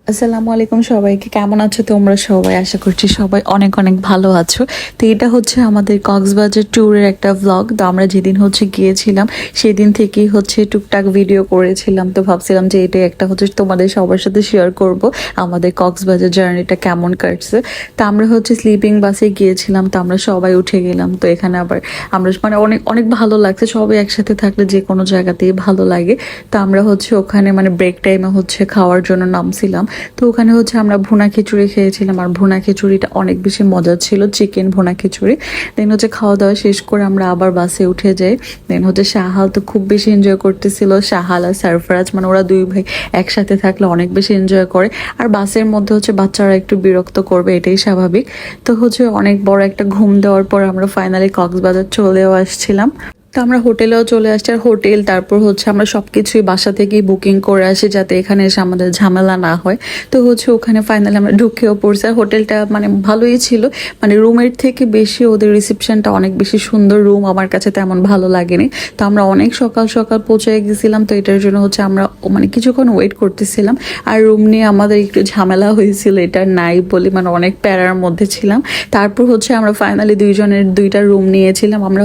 আসসালামু আলাইকুম সবাইকে, কেমন আছো তোমরা সবাই? আশা করছি সবাই অনেক অনেক ভালো আছো। তো এটা হচ্ছে আমাদের কক্সবাজার ট্যুরের একটা ব্লগ। তো আমরা যেদিন গিয়েছিলাম সেদিন থেকেই টুকটাক ভিডিও করেছিলাম। তো ভাবছিলাম যে এটাই একটা তোমাদের সবার সাথে শেয়ার করব আমাদের কক্সবাজার জার্নিটা কেমন কাটছে। তো আমরা স্লিপিং বাসে গিয়েছিলাম। তো আমরা সবাই উঠে গেলাম। তো এখানে আবার আমরা অনেক অনেক ভালো লাগছে, সবাই একসাথে থাকলে যে কোনো জায়গাতেই ভালো লাগে। তো আমরা ওখানে ব্রেক টাইমে খাওয়ার জন্য নামছিলাম। তো ওখানে আমরা ভুনা খিচুড়ি খেয়েছিলাম, আর ভুনা খিচুড়িটা অনেক বেশি মজার ছিল, চিকেন ভুনা খিচুড়ি। দেন খাওয়া দাওয়া শেষ করে আমরা আবার বাসে উঠে যাই। দেন শাহাল তো খুব বেশি এনজয় করতেছিল, শাহাল আর সারফরাজ, ওরা দুই ভাই একসাথে থাকলে অনেক বেশি এনজয় করে। আর বাসের মধ্যে বাচ্চারা একটু বিরক্ত করবে, এটাই স্বাভাবিক। তো অনেক বড় একটা ঘুম দেওয়ার পর আমরা ফাইনালি কক্সবাজার চলেও আসছিলাম। তো আমরা হোটেলেও চলে আসছি, আর হোটেল তারপর আমরা সবকিছুই বাসা থেকেই বুকিং করে আসি, যাতে এখানে এসে আমাদের ঝামেলা না হয়। তো ওখানে ফাইনালি আমরা ঢুকেও পড়ছি। আর হোটেলটা ভালোই ছিল, রুমের থেকে বেশি ওদের রিসেপশনটা অনেক বেশি সুন্দর। রুম আমার কাছে তেমন ভালো লাগেনি। তো আমরা অনেক সকাল সকাল পৌঁছে গেছিলাম। তো এটার জন্য আমরা কিছুক্ষণ ওয়েট করতেছিলাম। আর রুম নিয়ে আমাদের একটু ঝামেলা হয়েছিল, এটা নাই বলি অনেক প্যারার মধ্যে ছিলাম। তারপর আমরা ফাইনালি দুইজনের দুইটা রুম নিয়েছিলাম। আমরা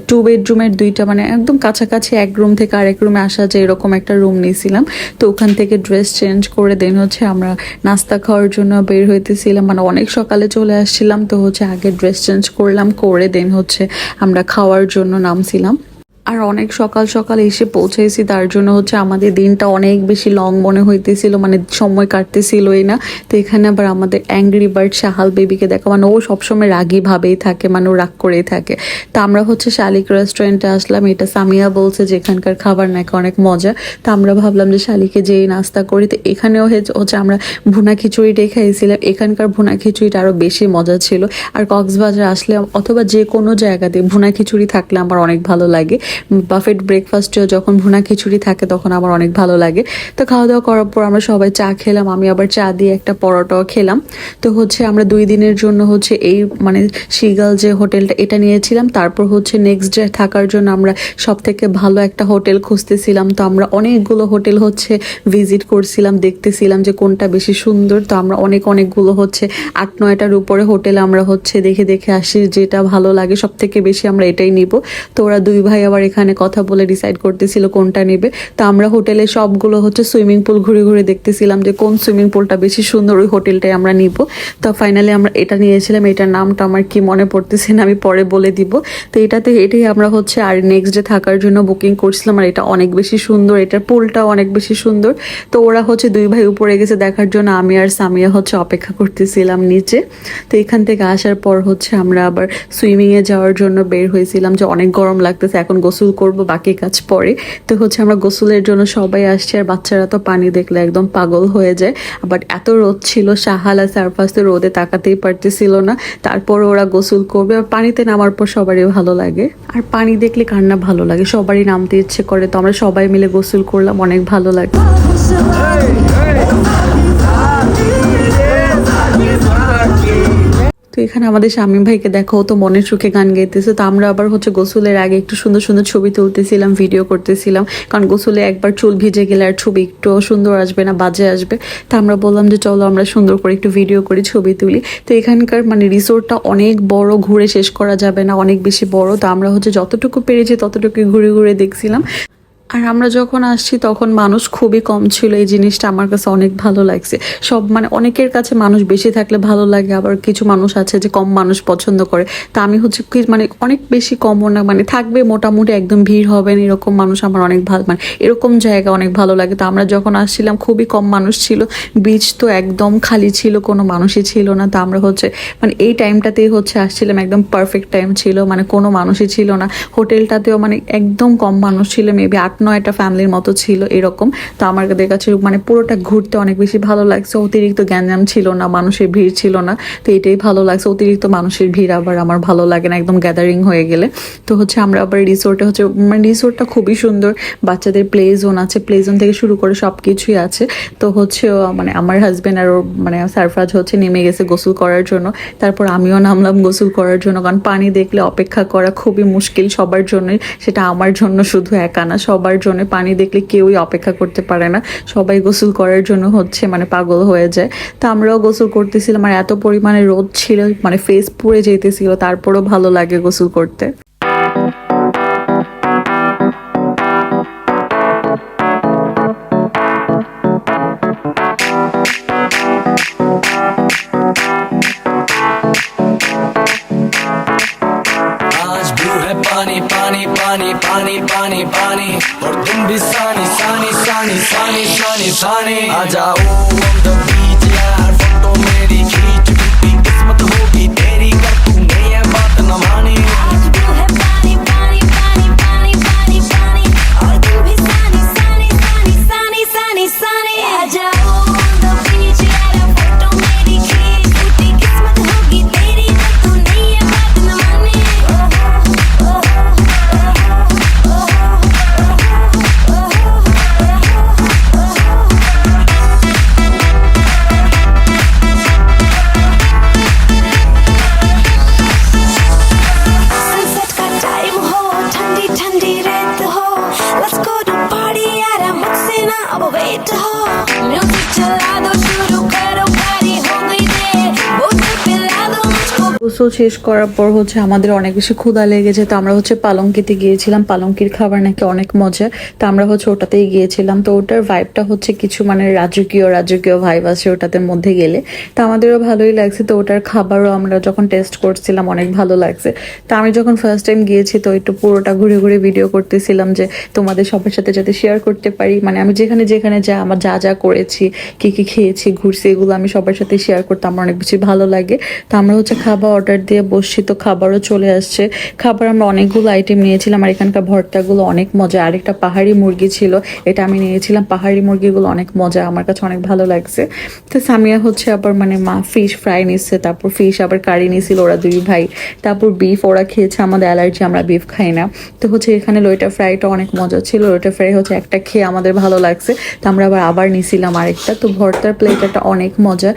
টু বেডরুমের দুইটা একদম কাছাকাছি, এক রুম থেকে আরেক রুমে আসা যায় এরকম একটা রুম নিয়েছিলাম। তো ওখান থেকে ড্রেস চেঞ্জ করে দেন আমরা নাস্তা খাওয়ার জন্য বের হইতেছিলাম। অনেক সকালে চলে আসছিলাম। তো আগে ড্রেস চেঞ্জ করলাম, করে দেন আমরা খাওয়ার জন্য নামছিলাম। আর অনেক সকাল সকাল এসে পৌঁছেছি, তার জন্য আমাদের দিনটা অনেক বেশি লং মনে হইতেছিল, সময় কাটতেছিলই না। তো এখানে আবার আমাদের অ্যাংরি বার্ড শাহাল বেবিকে দেখা, ও সবসময় রাগী ভাবেই থাকে, ও রাগ করেই থাকে। তো আমরা শালিক রেস্টুরেন্টে আসলাম। এটা সামিয়া বলছে যে এখানকার খাবার নাকি অনেক মজা। তো আমরা ভাবলাম যে শালিকে যেই নাস্তা করি। তো এখানেও আমরা ভুনা খিচুড়িটাই খাইছিলাম। এখানকার ভুনা খিচুড়িটা আরও বেশি মজা ছিল। আর কক্সবাজার আসলে অথবা যে কোনো জায়গাতে ভুনা খিচুড়ি থাকলে আমার অনেক ভালো লাগে। বাফেট ব্রেকফাস্টেও যখন ভুনা খিচুড়ি থাকে তখন আমার অনেক ভালো লাগে। তো খাওয়া দাওয়া করার পর আমরা সবাই চা খেলাম, আমি আবার চা দিয়ে একটা পরোটাও খেলাম। তো আমরা 2 দিনের জন্য এই সিগাল যে হোটেলটা এটা নিয়েছিলাম। তারপর নেক্সট ডে থাকার জন্য আমরা সব থেকে ভালো একটা হোটেল খুঁজতেছিলাম। তো আমরা অনেকগুলো হোটেল ভিজিট করছিলাম, দেখতেছিলাম যে কোনটা বেশি সুন্দর। তো আমরা অনেকগুলো 8-9টার উপরে হোটেল আমরা দেখে দেখে আসি, যেটা ভালো লাগে সব থেকে বেশি আমরা এটাই নিব। তো ওরা দুই ভাই আবার এখানে কথা বলে ডিসাইড করতেছিল কোনটা নেবে। তো আমরা হোটেলে সবগুলো সুইমিং পুল ঘুরে ঘুরে দেখতেছিলাম যে কোন সুইমিং পুলটা বেশি সুন্দর, ওই হোটেলটাই আমরা নিব। তো ফাইনালি আমরা এটা নিয়েছিলাম। এটার নামটা আমার কি মনে পড়তেছে না, আমি পরে বলে দিব। তো এটাই আমরা আর নেক্সট ডে থাকার জন্য বুকিং করছিলাম। আর এটা অনেক বেশি সুন্দর, এটার পুলটাও অনেক বেশি সুন্দর। তো ওরা দুই ভাই উপরে গেছে দেখার জন্য, আমি আর সামিয়া অপেক্ষা করতেছিলাম নিচে। তো এখান থেকে আসার পর আমরা আবার সুইমিংয়ে যাওয়ার জন্য বের হয়েছিলাম, যে অনেক গরম লাগতেছে, এখন গোসল করব, বাকি কাজ পরে। তো আমরা গোসলের জন্য সবাই আসছি। আর বাচ্চারা তো পানি দেখলে একদম পাগল হয়ে যায়। বাট এত রোদ ছিল, শাহাল আর সারফাস তো রোদে তাকাতেই পারতেছিল না। তারপর ওরা গোসল করবে। আর পানিতে নামার পর সবারই ভালো লাগে, আর পানি দেখলে কার না ভালো লাগে, সবারই নামতে ইচ্ছে করে। তো আমরা সবাই মিলে গোসল করলাম, অনেক ভালো লাগে। তো এখানে আমাদের শামীম ভাইকে দেখো, তো মনের সুখে গান গাইতেছে। তো আমরা আবার গোসলের আগে একটু সুন্দর সুন্দর ছবি তুলতেছিলাম, ভিডিও করতেছিলাম। কারণ গোসলে একবার চুল ভিজে গেলে আর ছবি একটু সুন্দর আসবে না, বাজে আসবে। তো আমরা বললাম যে চলো আমরা সুন্দর করে একটু ভিডিও করি, ছবি তুলি। তো এখানকার রিসোর্টটা অনেক বড়, ঘুরে শেষ করা যাবে না, অনেক বেশি বড়। তো আমরা যতটুকু পেরেছি ততটুকু ঘুরে ঘুরে দেখছিলাম। আর আমরা যখন আসছি তখন মানুষ খুবই কম ছিল, এই জিনিসটা আমার কাছে অনেক ভালো লাগছে। সব অনেকের কাছে মানুষ বেশি থাকলে ভালো লাগে, আবার কিছু মানুষ আছে যে কম মানুষ পছন্দ করে। তা আমি কি অনেক বেশি কমও না, থাকবে মোটামুটি, একদম ভিড় হবে না এরকম মানুষ আমার অনেক ভালো, এরকম জায়গা অনেক ভালো লাগে। তো আমরা যখন আসছিলাম খুবই কম মানুষ ছিল, বিচ তো একদম খালি ছিল, কোনো মানুষই ছিল না। তো আমরা এই টাইমটাতেই আসছিলাম, একদম পারফেক্ট টাইম ছিল, কোনো মানুষই ছিল না। হোটেলটাতেও একদম কম মানুষ ছিল, মেবি 8-9টা ফ্যামিলির মতো ছিল এরকম। তো আমার কাছে পুরোটা ঘুরতে অনেক বেশি ভালো লাগছে। অতিরিক্ত গ্যাঞ্জাম ছিল না, মানুষের ভিড় ছিল না। তো এটাই ভালো লাগছে, অতিরিক্ত মানুষের ভিড় আবার আমার ভালো লাগে না, একদম গ্যাদারিং হয়ে গেলে। তো আমরা আবার রিসোর্টে রিসোর্টটা খুবই সুন্দর, বাচ্চাদের প্লে জোন আছে, প্লে জোন থেকে শুরু করে সব কিছুই আছে। তো আমার হাজব্যান্ড আর সারফরাজ নেমে গেছে গোসল করার জন্য। তারপর আমিও নামলাম গোসল করার জন্য, কারণ পানি দেখলে অপেক্ষা করা খুবই মুশকিল সবার জন্যই, সেটা আমার জন্য শুধু একা না, সবার সবার জন্য। পানি দেখলে কেউই অপেক্ষা করতে পারে না, সবাই গোসল করার জন্য হচ্ছে মানে পাগল হয়ে যায়। তো আমরাও গোসল করতেছিলাম, আর এত পরিমাণে রোদ ছিল মানে ফেস পুড়ে যেতেছিল, তারপরেও ভালো লাগে গোসল করতে। पानी पानी पानी पानी पानी पानी और तुम भी सानी सानी सानी सानी सानी सानी आ जाओ on the beach यार फोटो मेरी खींच टूटी किस्मत होगी तेरी कर तूने ये बात न मानी आज तू है पानी पानी पानी पानी पानी पानी और तुम भी सानी सानी सानी सानी सानी सानी आ जाओ on the beach यार फोटो मेरी खींच टूटी किस्मत होगी तेरी कर तूने ये बात न मानी सनसेट का टाइम हो ठंडी ठंडी रात हो लेट्स गो टू पार्टी यार मुझसे ना अब वेट हो म्यूजिक चला दो शुरू करो पार्टी हो गई देर बोतल पिला दो मुझको। গোসল শেষ করার পর হচ্ছে আমাদের অনেক বেশি ক্ষুধা লেগেছে, তো আমরা হচ্ছে পালঙ্কিতে গিয়েছিলাম। পালঙ্কির খাবার নাকি অনেক মজা, তো আমরা হচ্ছে ওটাতেই গিয়েছিলাম। তো ওটার ভাইবটা হচ্ছে কিছু মানে রাজকীয় রাজকীয় ভাইব আছে ওটাতে মধ্যে গেলে, তো আমাদেরও ভালোই লাগছে। তো ওটার খাবারও আমরা যখন টেস্ট করছিলাম অনেক ভালো লাগছে। তো আমি যখন ফার্স্ট টাইম গিয়েছি তো একটু পুরোটা ঘুরে ঘুরে ভিডিও করতেছিলাম যে তোমাদের সবার সাথে যাতে শেয়ার করতে পারি, মানে আমি যেখানে যেখানে যা আমার যা যা করেছি, কি কি খেয়েছি ঘুরছি, এগুলো আমি সবার সাথে শেয়ার করতে আমার অনেক বেশি ভালো লাগে। তো আমরা হচ্ছে খাবার অর্ডার দিয়ে বসছি, তো খাবারও চলে আসছে। খাবার আমরা অনেকগুলো আইটেম নিয়েছিলাম, আর এখানকার ভর্তাগুলো অনেক মজা। আরেকটা পাহাড়ি মুরগি ছিল, এটা আমি নিয়েছিলাম। পাহাড়ি মুরগিগুলো অনেক মজা, আমার কাছে অনেক ভালো লাগছে। তো সামিয়া হচ্ছে আবার মানে মা ফিশ ফ্রাই নিচ্ছে, তারপর ফিশ আবার কারি নিয়েছিল ওরা দুই ভাই। তারপর বিফ ওরা খেয়েছে, আমাদের অ্যালার্জি, আমরা বিফ খাই না। তো হচ্ছে এখানে লইটা ফ্রাইটা অনেক মজা ছিল। লইটা ফ্রাই হচ্ছে একটা খেয়ে আমাদের ভালো লাগছে, তো আমরা আবার নিয়েছিলাম আরেকটা। তো ভর্তার প্লেটটা অনেক মজা।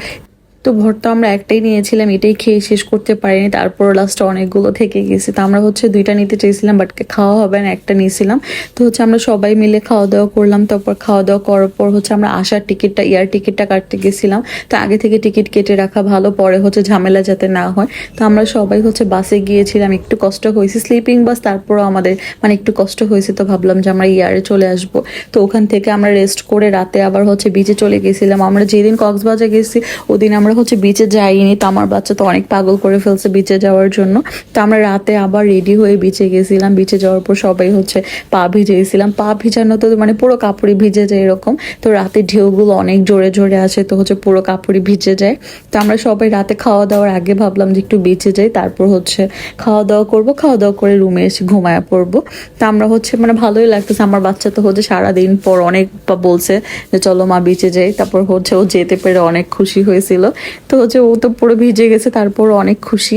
তো ভর্তা আমরা একটাই নিয়েছিলাম, এটাই খেয়ে শেষ করতে পারিনি, তারপর লাস্টে অনেকগুলো থেকে গেছে। তো আমরা হচ্ছে দুইটা নিতে চাইছিলাম, বাট খাওয়া হবে না, একটা নিয়েছিলাম। তো হচ্ছে আমরা সবাই মিলে খাওয়া দাওয়া করলাম। তারপর খাওয়া দাওয়া করার পর হচ্ছে আমরা আসার টিকিটটা এয়ার টিকিটটা কাটতে গেছিলাম। তো আগে থেকে টিকিট কেটে রাখা ভালো, পরে হচ্ছে ঝামেলা যাতে না হয়। তো আমরা সবাই হচ্ছে বাসে গিয়েছিলাম, একটু কষ্ট হয়েছে, স্লিপিং বাস, তারপরও আমাদের মানে একটু কষ্ট হয়েছে। তো ভাবলাম যে আমরা ইয়ারে চলে আসব। তো ওখান থেকে আমরা রেস্ট করে রাতে আবার হচ্ছে বিচে চলে গেছিলাম। আমরা যেদিন কক্সবাজার গেছি ওদিন আমরা হচ্ছে বিচে যাইনি, তো আমার বাচ্চা তো অনেক পাগল করে ফেলছে বিচে যাওয়ার জন্য। তো আমরা রাতে আবার রেডি হয়ে বিচে গেছিলাম। বিচে যাওয়ার পর সবাই হচ্ছে পা ভিজেছিলাম, পা ভিজানো তো মানে পুরো কাপড়ই ভিজে যায় এরকম। তো রাতে ঢেউগুলো অনেক জোরে জোরে আসে, তো হচ্ছে পুরো কাপড়ই ভিজে যায়। তো আমরা সবাই রাতে খাওয়া দাওয়ার আগে ভাবলাম যে একটু বিচে যাই, তারপর হচ্ছে খাওয়া দাওয়া করবো, খাওয়া দাওয়া করে রুমে এসে ঘুমায় পড়বো। তো আমরা হচ্ছে মানে ভালোই লাগতেছে। আমার বাচ্চা তো হচ্ছে সারাদিন পর অনেক বলছে যে চলো মা বিচে যাই, তারপর হচ্ছে ও যেতে পেরে অনেক খুশি হয়েছিল। তো হচ্ছে ও তো পুরো ভিজে গেছে, তারপর অনেক খুশি।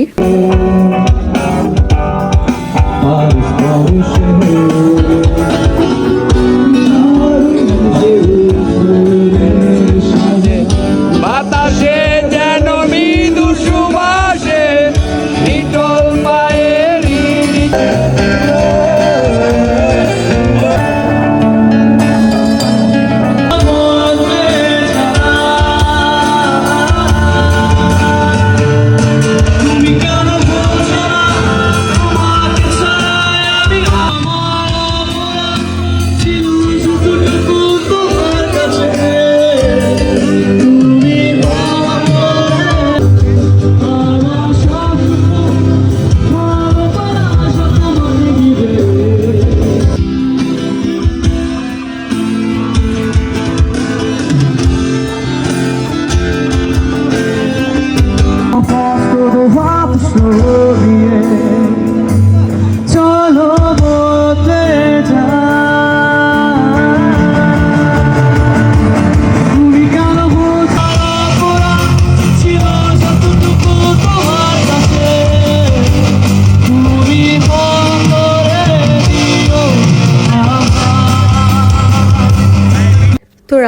বাতাসে যেন মৃদু সুবাসে নিটল পায়ের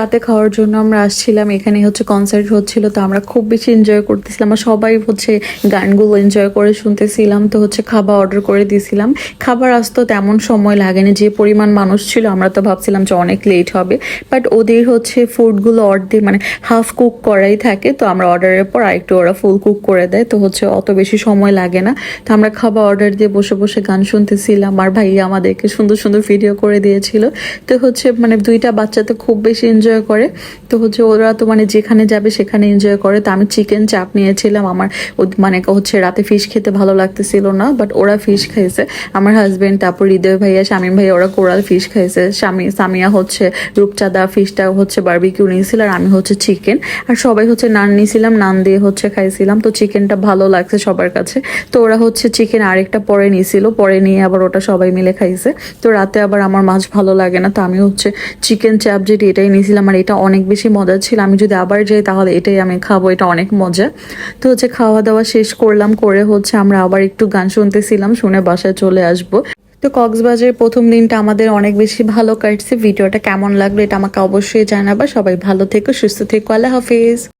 রাতে খাওয়ার জন্য আমরা আসছিলাম, এখানে হচ্ছে কনসার্ট হচ্ছিল, তো আমরা খুব বেশি এনজয় করতেছিলাম আর সবাই হচ্ছে গানগুলো এনজয় করে শুনতেছিলাম। তো হচ্ছে খাবার অর্ডার করে দিয়েছিলাম, খাবার আসতো তেমন সময় লাগেনি, যে পরিমাণ মানুষ ছিল আমরা তো ভাবছিলাম যে অনেক লেট হবে, বাট ওদের হচ্ছে ফুডগুলো অর্ধেক মানে হাফ কুক করাই থাকে, তো আমরা অর্ডারের পর আরেকটু ওরা ফুল কুক করে দেয়, তো হচ্ছে অত বেশি সময় লাগে না। তো আমরা খাবার অর্ডার দিয়ে বসে বসে গান শুনতেছিলাম আর ভাইয়া আমাদেরকে সুন্দর সুন্দর ভিডিও করে দিয়েছিল। তো হচ্ছে মানে দুইটা বাচ্চা তো খুব বেশি এনজয় করে, তো হচ্ছে ওরা তো মানে যেখানে যাবে সেখানে এনজয় করে। তো আমি চিকেন চাপ নিয়েছিলাম, আমার মানে হচ্ছে রাতে ফিশ খেতে ভালো লাগতেছিল না, বাট ওরা ফিশ খাইছে, আমার হাজবেন্ড, তারপর হৃদয় ভাইয়া, শামীম ভাইয়া, ওরা কোরাল ফিশ খাইছে, সামিয়া হচ্ছে রূপচাঁদা ফিশটা হচ্ছে বারবিকিউ নিয়েছিল, আর আমি হচ্ছে চিকেন, আর সবাই হচ্ছে নান নিয়েছিলাম, নান দিয়ে হচ্ছে খাইছিলাম। তো চিকেনটা ভালো লাগছে সবার কাছে, তো ওরা হচ্ছে চিকেন আরেকটা পরে নিয়েছিল, পরে নিয়ে আবার ওটা সবাই মিলে খাইছে। তো রাতে আবার আমার মাছ ভালো লাগে না, তো আমি হচ্ছে চিকেন চাপ যেটি এটাই নিয়েছিলাম, আর এটা অনেক বেশি মজা ছিল, আমি যদি আবার যাই তাহলে এটাই আমি খাবো, এটা অনেক মজা। তো হচ্ছে খাওয়া দাওয়া শেষ করলাম, করে হচ্ছে আমরা আবার একটু গান শুনতেছিলাম, শুনে বাসায় চলে আসবো। তো কক্সবাজারের প্রথম দিনটা আমাদের অনেক বেশি ভালো কাটছে। ভিডিওটা কেমন লাগলো এটা আমাকে অবশ্যই জানাবা। সবাই ভালো থেকো, সুস্থ থেকো, আল্লাহ হাফিজ।